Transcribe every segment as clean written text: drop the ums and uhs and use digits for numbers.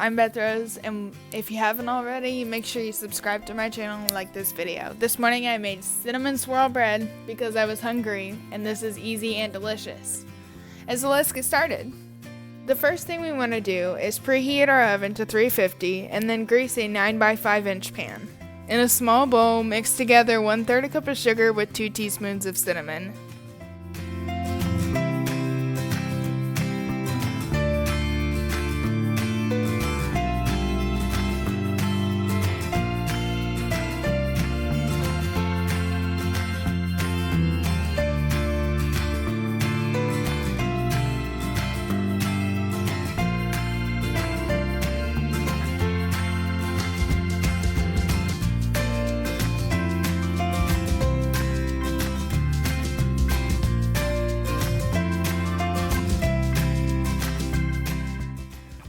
I'm Beth, and if you haven't already, make sure you subscribe to my channel and like this video. This morning I made cinnamon swirl bread because I was hungry, and this is easy and delicious. So let's get started. The first thing we want to do is preheat our oven to 350 and then grease a 9x5 inch pan. In a small bowl, mix together 1/3 cup of sugar with 2 teaspoons of cinnamon.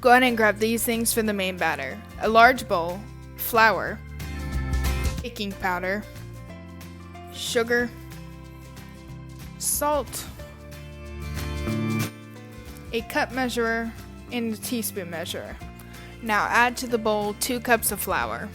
Go ahead and grab these things for the main batter. A large bowl, flour, baking powder, sugar, salt, a cup measurer, and a teaspoon measurer. Now add to the bowl 2 cups of flour.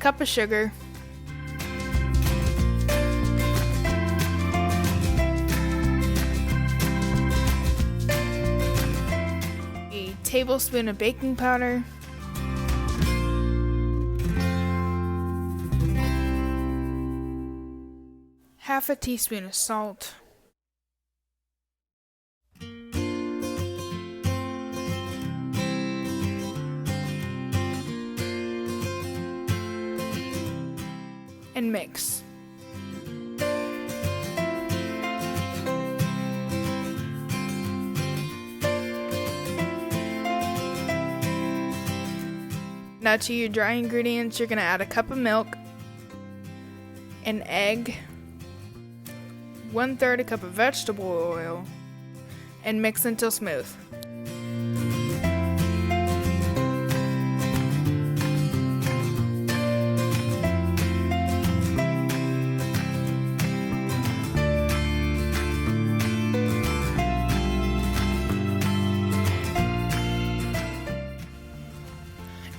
Cup of sugar, a tablespoon of baking powder, half a teaspoon of salt, and mix. Now to your dry ingredients, you're going to add a cup of milk, an egg, 1/3 cup of vegetable oil, and mix until smooth.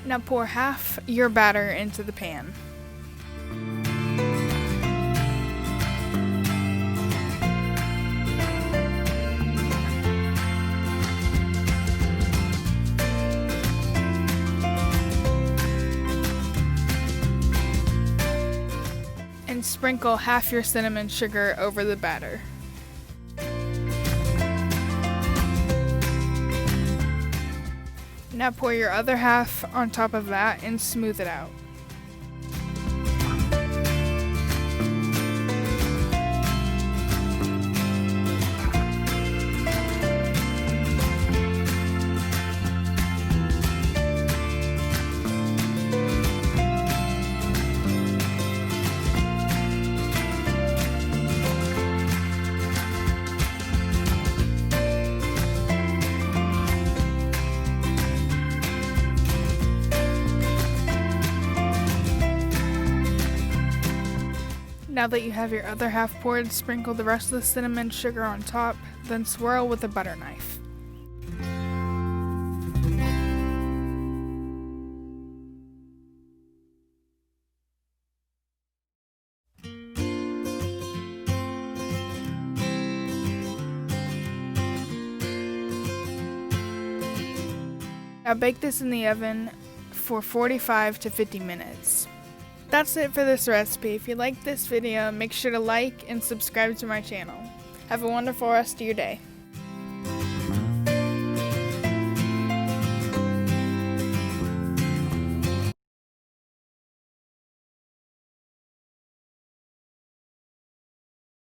Now pour half your batter into the pan. And sprinkle half your cinnamon sugar over the batter. Now pour your other half on top of that and smooth it out. Now that you have your other half poured, sprinkle the rest of the cinnamon sugar on top, then swirl with a butter knife. Now bake this in the oven for 45 to 50 minutes. That's it for this recipe. If you liked this video, make sure to like and subscribe to my channel. Have a wonderful rest of your day.